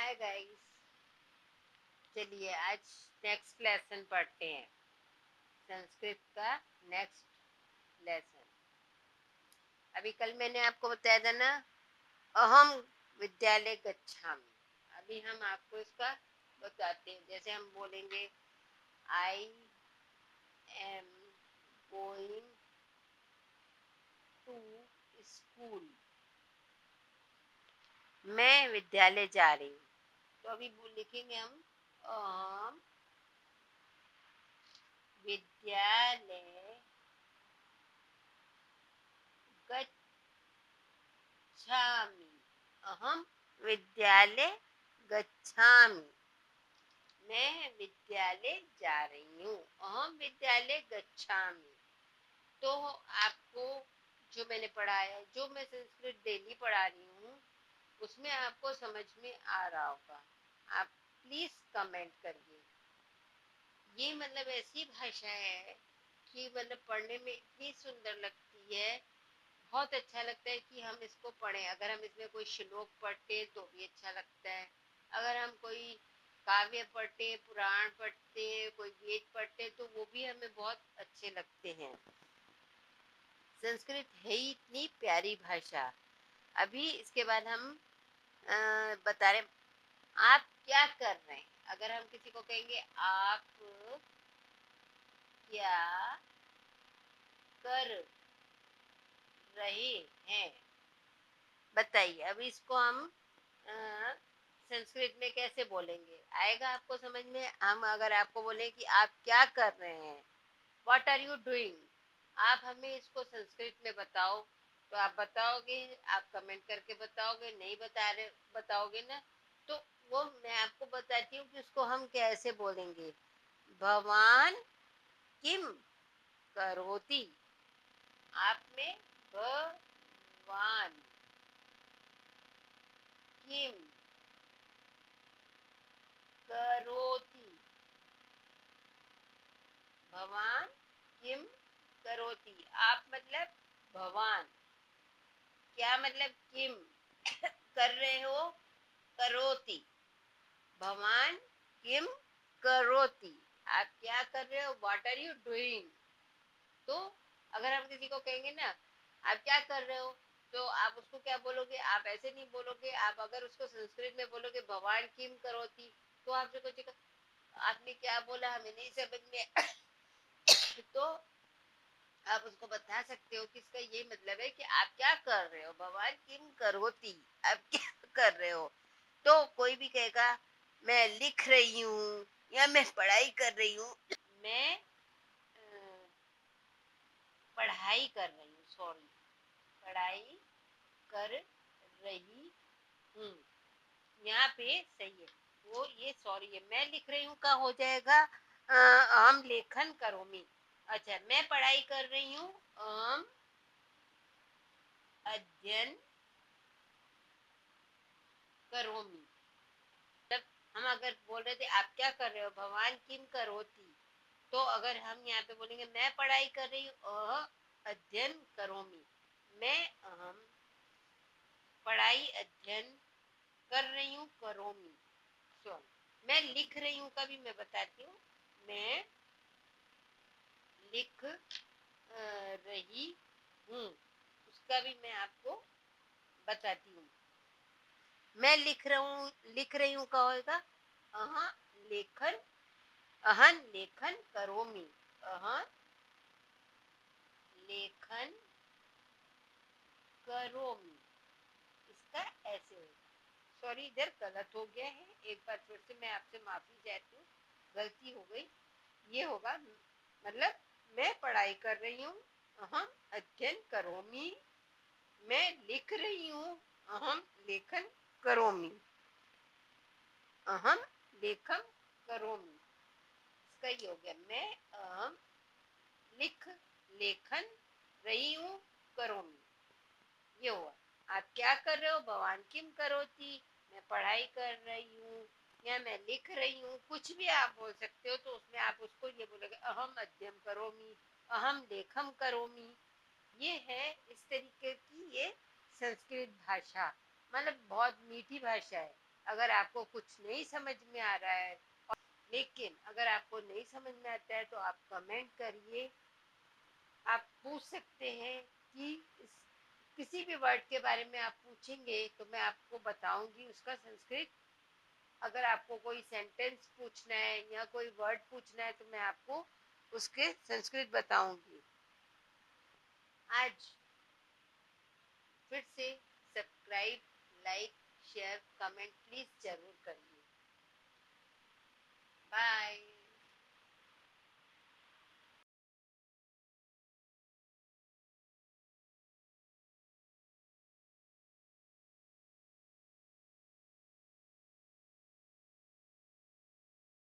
Hi guys, चलिए आज next lesson पढ़ते हैं। संस्कृत का नेक्स्ट लेसन। अभी कल मैंने आपको बताया था ना, अहम विद्यालय गच्छामि। अभी हम आपको इसका बताते हैं। जैसे हम बोलेंगे I am going to school, मैं विद्यालय जा रही हूँ। तो अभी लिखेंगे हम अहम विद्यालय गच्छामि। अहम विद्यालय गच्छामि, मैं विद्यालय जा रही हूँ। अहम विद्यालय गच्छामि। तो आपको जो मैंने पढ़ाया, जो मैं संस्कृत डेली पढ़ा रही हूँ, उसमें आपको समझ में आ रहा होगा। आप प्लीज कमेंट करिए। ये मतलब ऐसी भाषा है कि मतलब पढ़ने में इतनी सुंदर लगती है, बहुत अच्छा लगता है कि हम इसको पढ़ें। अगर हम इसमें कोई श्लोक पढ़ते तो भी अच्छा लगता है। अगर हम कोई काव्य पढ़ते, पुराण पढ़ते, कोई वेद पढ़ते तो वो भी हमें बहुत अच्छे लगते हैं। संस्कृत है ही इतनी प्यारी भाषा। अभी इसके बाद हम बता रहे आप क्या कर रहे हैं। अगर हम किसी को कहेंगे आप क्या कर रहे हैं, बताइए। अब इसको हम अ, संस्कृत में कैसे बोलेंगे, आएगा आपको समझ में। हम अगर आपको बोले कि आप क्या कर रहे हैं, व्हाट आर यू डूइंग, आप हमें इसको संस्कृत में बताओ। तो आप बताओगे, आप कमेंट करके बताओगे। नहीं बताओगे ना, तो वो मैं आपको बताती हूँ कि उसको हम कैसे बोलेंगे। भवान किम करोति, आप में भगवान किम करोति, भवान किम करोति। आप मतलब भवान, क्या मतलब किम कर रहे हो, करोति। भवान किम करोति, आप क्या कर रहे हो, व्हाट आर यू डूइंग। तो अगर हम किसी को कहेंगे ना आप क्या कर रहे हो, तो आप उसको क्या बोलोगे। आप ऐसे नहीं बोलोगे। आप अगर उसको संस्कृत में बोलोगे भवान किम करोति, तो आपसे कुछ आपने क्या बोला हमें नहीं समझ में तो आप उसको बता सकते हो कि इसका ये मतलब है कि आप क्या कर रहे हो, भगवान किम करोति, आप क्या कर रहे हो। तो कोई भी कहेगा मैं लिख रही हूँ या मैं पढ़ाई कर रही हूँ, मैं पढ़ाई कर रही हूँ, सॉरी, पढ़ाई कर रही हूँ। यहाँ पे सही है वो, ये सॉरी है। मैं लिख रही हूँ का हो जाएगा हम लेखन करोमी। अच्छा, मैं पढ़ाई कर रही हूँ, हम अध्ययन करोमी। मतलब हम अगर बोल रहे थे आप क्या कर रहे हो, भगवान किम करोती, तो अगर हम यहाँ पे बोलेंगे मैं पढ़ाई कर रही हूँ, अध्ययन करोमी, मैं हम पढ़ाई अध्ययन कर रही हूँ, करोमी। सॉरी, मैं लिख रही हूँ का भी मैं बताती हूँ। मैं लिख रही हूँ, उसका भी मैं आपको बताती हूँ। मैं लिख रही हूँ का होगा अहाँ लेखन, अहन लेखन करोमी, अहन लेखन करोमी, इसका ऐसे होगा। सॉरी, इधर गलत हो गया है, एक बार फिर से मैं आपसे माफी चाहती हूँ, गलती हो गई। ये होगा मतलब मैं पढ़ाई कर रही हूँ, अहम अध्ययन करोमी, मैं लिख रही हूँ, अहम लेखन करोमी, अहम लेखन करोमी, इसका ये हो गया। मैं अहम लिख लेखन रही हूँ, करोमी, ये हुआ। आप क्या कर रहे हो, भगवान किम करोती, मैं पढ़ाई कर रही हूँ या मैं लिख रही हूँ, कुछ भी आप बोल सकते हो। तो उसमें आप उसको ये बोलोगे अहम अध्ययन करोमी, अहम लेखम करोमी। ये है इस तरीके की ये संस्कृत भाषा, मतलब बहुत मीठी भाषा है। अगर आपको कुछ नहीं समझ में आ रहा है, लेकिन अगर आपको नहीं समझ में आता है तो आप कमेंट करिए। आप पूछ सकते हैं कि किसी भी वर्ड के बारे में आप पूछेंगे तो मैं आपको बताऊंगी उसका संस्कृत। अगर आपको कोई सेंटेंस पूछना है या कोई वर्ड पूछना है तो मैं आपको उसके संस्कृत बताऊंगी। आज फिर से subscribe, like, share, comment please जरूर करिए। बाय।